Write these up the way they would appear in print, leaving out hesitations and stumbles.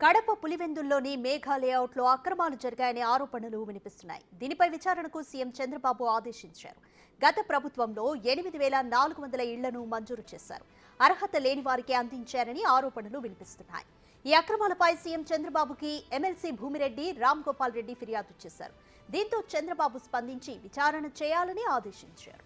కడప పులివెందుల్లోని మేఘా లేఅవుట్లో అక్రమాలు జరిగాయనే ఆరోపణలు వినిపిస్తున్నాయి. దీనిపై విచారణకు సీఎం చంద్రబాబు ఆదేశించారు. గత ప్రభుత్వంలో 8,400 ఇళ్లను మంజూరు చేశారు. అర్హత లేని వారికి అందించారని ఆరోపణలు వినిపిస్తున్నాయి. ఈ అక్రమాలపై సీఎం చంద్రబాబుకి ఎమ్మెల్సీ భూమిరెడ్డి, రామ్ గోపాల్ రెడ్డి ఫిర్యాదు చేశారు. దీంతో చంద్రబాబు స్పందించి విచారణ చేయాలని ఆదేశించారు.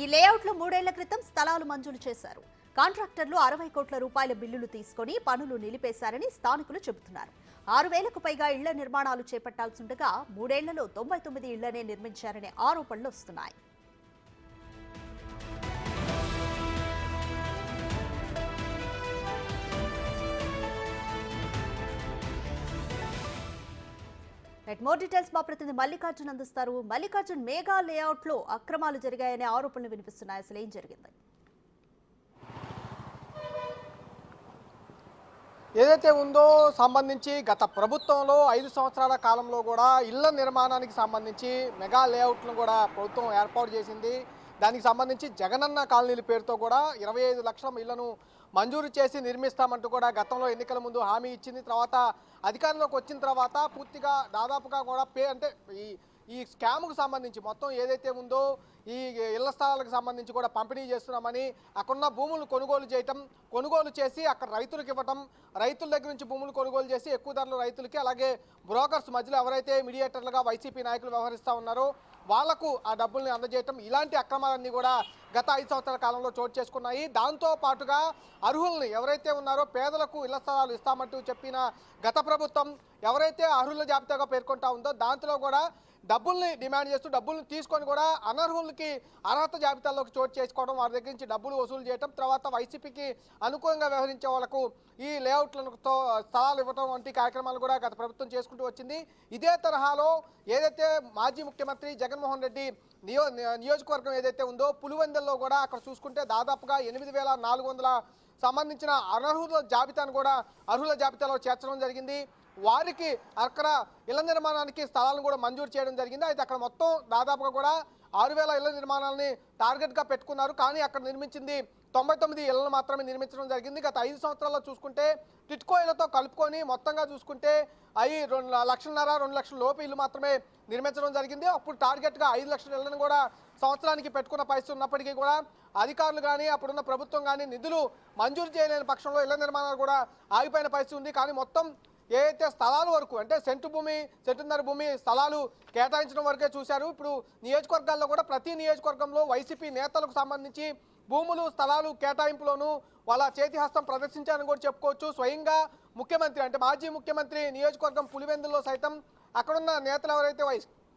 ఈ లేఅవుట్లో 3 ఏళ్ల క్రితం స్థలాలు మంజూరు చేశారు. కాంట్రాక్టర్లు 60 కోట్ల రూపాయల బిల్లులు తీసుకుని పనులు నిలిపేశారని స్థానికులు చెబుతున్నారు. 6,000కు పైగా ఇళ్ల నిర్మాణాలు చేపట్టాల్సిండగా 3 ఏళ్లలో 99 ఇళ్లనే నిర్మించారనే ఆరోపణలు వస్తున్నాయి. మోర్ డీటెయిల్స్ మా ప్రతినిధి మల్లికార్జున్ అందిస్తారు. మల్లికార్జున్, మేఘా లేఅవుట్ లో అక్రమాలు జరిగాయనే ఆరోపణలు వినిపిస్తున్నాయి. అసలు ఏం జరిగింది? ఏదైతే ఉందో సంబంధించి గత ప్రభుత్వంలో 5 సంవత్సరాల కాలంలో కూడా ఇళ్ల నిర్మాణానికి సంబంధించి మెగా లేఅవుట్లను కూడా ప్రభుత్వం ఏర్పాటు చేసింది. దానికి సంబంధించి జగనన్న కాలనీల పేరుతో కూడా 25 లక్షల ఇళ్లను మంజూరు చేసి నిర్మిస్తామంటూ కూడా గతంలో ఎన్నికల ముందు హామీ ఇచ్చింది. తర్వాత అధికారంలోకి వచ్చిన తర్వాత పూర్తిగా దాదాపుగా కూడా అంటే ఈ స్కామ్కు సంబంధించి మొత్తం ఏదైతే ఉందో ఈ ఇళ్ల స్థలాలకు సంబంధించి కూడా పంపిణీ చేస్తున్నామని, అక్కడున్న భూములు కొనుగోలు చేసి అక్కడ రైతులకు ఇవ్వటం, రైతుల దగ్గర నుంచి భూములు కొనుగోలు చేసి ఎక్కువ ధరలు రైతులకి, అలాగే బ్రోకర్స్ మధ్యలో ఎవరైతే మీడియేటర్లుగా వైసీపీ నాయకులు వ్యవహరిస్తూ ఉన్నారో వాళ్లకు ఆ డబ్బుల్ని అందజేయటం, ఇలాంటి అక్రమాలన్నీ కూడా గత 5 సంవత్సరాల కాలంలో చోటు చేసుకున్నాయి. దాంతో పాటుగా అర్హుల్ని ఎవరైతే ఉన్నారో పేదలకు ఇళ్ల స్థలాలు ఇస్తామంటూ చెప్పిన గత ప్రభుత్వం ఎవరైతే అర్హుల జాబితాగా పేర్కొంటా ఉందో దాంట్లో కూడా డబ్బుల్ని డిమాండ్ చేస్తూ డబ్బుల్ని తీసుకొని కూడా అనర్హులకి అర్హత జాబితాల్లోకి చోటు చేసుకోవడం, వారి దగ్గర నుంచి డబ్బులు వసూలు చేయడం, తర్వాత వైసీపీకి అనుకూలంగా వ్యవహరించే వాళ్లకు ఈ లేఅవుట్లతో స్థలాలు ఇవ్వడం వంటి కార్యక్రమాలు కూడా గత ప్రభుత్వం చేసుకుంటూ వచ్చింది. ఇదే తరహాలో ఏదైతే మాజీ ముఖ్యమంత్రి జగన్మోహన్ రెడ్డి నియోజకవర్గం ఏదైతే ఉందో పులివెందుల్లో కూడా అక్కడ చూసుకుంటే దాదాపుగా 8,400 సంబంధించిన అర్హుల జాబితాను కూడా అర్హుల జాబితాలో చేర్చడం జరిగింది. వారికి అక్కడ ఇళ్ల నిర్మాణానికి స్థలాలను కూడా మంజూరు చేయడం జరిగింది. అయితే అక్కడ మొత్తం దాదాపుగా కూడా 6,000 ఇళ్ల నిర్మాణాలని టార్గెట్గా పెట్టుకున్నారు. కానీ అక్కడ నిర్మించింది 99 ఇళ్లను మాత్రమే నిర్మించడం జరిగింది. గత 5 సంవత్సరాల్లో చూసుకుంటే టిట్కో ఇళ్లతో కలుపుకొని మొత్తంగా చూసుకుంటే 1,5 లక్షల 2 లక్షల లోపు ఇల్లు మాత్రమే నిర్మించడం జరిగింది. అప్పుడు టార్గెట్గా 5 లక్షల ఇళ్లను కూడా సంవత్సరానికి పెట్టుకున్న పరిస్థితి ఉన్నప్పటికీ కూడా అధికారులు కానీ అప్పుడున్న ప్రభుత్వం కానీ నిధులు మంజూరు చేయలేని పక్షంలో ఇళ్ల నిర్మాణాలు కూడా ఆగిపోయిన పరిస్థితి ఉంది. కానీ మొత్తం ఏదైతే స్థలాల వరకు అంటే సెంటున్నర భూమి స్థలాలు కేటాయించడం వరకే చూశారు. ఇప్పుడు నియోజకవర్గాల్లో కూడా ప్రతి నియోజకవర్గంలో వైసీపీ నేతలకు సంబంధించి భూములు స్థలాలు కేటాయింపులోనూ వాళ్ళ చేతి హస్తం ప్రదర్శించారని కూడా చెప్పుకోవచ్చు. స్వయంగా ముఖ్యమంత్రి అంటే మాజీ ముఖ్యమంత్రి నియోజకవర్గం పులివెందుల్లో సైతం అక్కడున్న నేతలు ఎవరైతే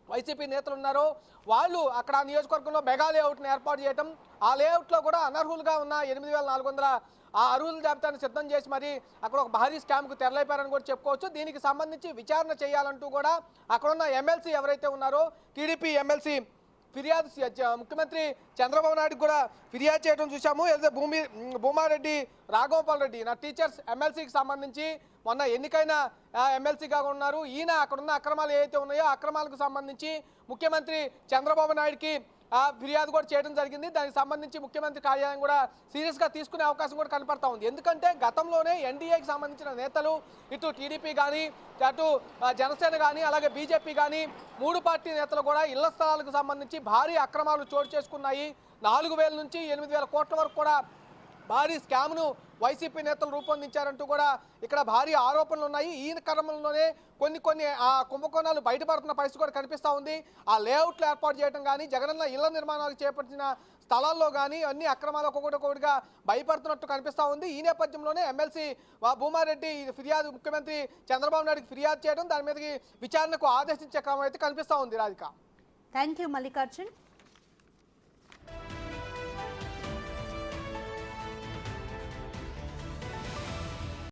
వైసీపీ నేతలు ఉన్నారో వాళ్ళు అక్కడ నియోజకవర్గంలో మెగా లేఅవుట్ని ఏర్పాటు చేయడం, ఆ లేఅవుట్లో కూడా అనర్హులుగా ఉన్న 8,400 ఆ అర్హుల జాబితాను సిద్ధం చేసి మరి అక్కడ ఒక భారీ స్కామ్కు తెరలేపారని కూడా చెప్పుకోవచ్చు. దీనికి సంబంధించి విచారణ చేయాలంటూ కూడా అక్కడున్న ఎమ్మెల్సీ ఎవరైతే ఉన్నారో టీడీపీ ఎమ్మెల్సీ ఫిర్యాదు ముఖ్యమంత్రి చంద్రబాబు నాయుడుకి కూడా ఫిర్యాదు చేయడం చూసాము. ఏదైతే భూమారెడ్డి, రాఘోపాల్ రెడ్డి నా టీచర్స్ ఎమ్మెల్సీకి సంబంధించి మొన్న ఎన్నికైన ఎమ్మెల్సీగా ఉన్నారు. ఈయన అక్కడున్న అక్రమాలు ఏవైతే ఉన్నాయో అక్రమాలకు సంబంధించి ముఖ్యమంత్రి చంద్రబాబు నాయుడుకి ఫిర్యాదు కూడా చేయడం జరిగింది. దానికి సంబంధించి ముఖ్యమంత్రి కార్యాలయం కూడా సీరియస్గా తీసుకునే అవకాశం కూడా కనపడతా ఉంది. ఎందుకంటే గతంలోనే ఎన్డీఏకి సంబంధించిన నేతలు ఇటు టీడీపీ కానీ అటు జనసేన కానీ అలాగే బీజేపీ కానీ 3 పార్టీ నేతలు కూడా ఇళ్ల స్థలాలకు సంబంధించి భారీ అక్రమాలు చోటు చేసుకున్నాయి. 4,000 నుంచి 8,000 కోట్ల వరకు కూడా భారీ స్కామ్ను వైసీపీ నేతలు రూపొందించారంటూ కూడా ఇక్కడ భారీ ఆరోపణలు ఉన్నాయి. ఈ క్రమంలోనే కొన్ని ఆ కుంభకోణాలు బయటపడుతున్న పరిస్థితి కూడా కనిపిస్తూ ఉంది. ఆ లేఅవుట్లు ఏర్పాటు చేయడం కానీ జగనన్న ఇళ్ల నిర్మాణాలు చేపట్టిన స్థలాల్లో కానీ అన్ని అక్రమాలు ఒక్కొక్కటిగా భయపడుతున్నట్టు కనిపిస్తూ ఉంది. ఈ నేపథ్యంలోనే ఎమ్మెల్సీ భూమారెడ్డి ఫిర్యాదు ముఖ్యమంత్రి చంద్రబాబు నాయుడుకి ఫిర్యాదు చేయడం, దాని మీదకి విచారణకు ఆదేశించే క్రమం అయితే కనిపిస్తూ ఉంది. Radhika, thank you Mallikarjun.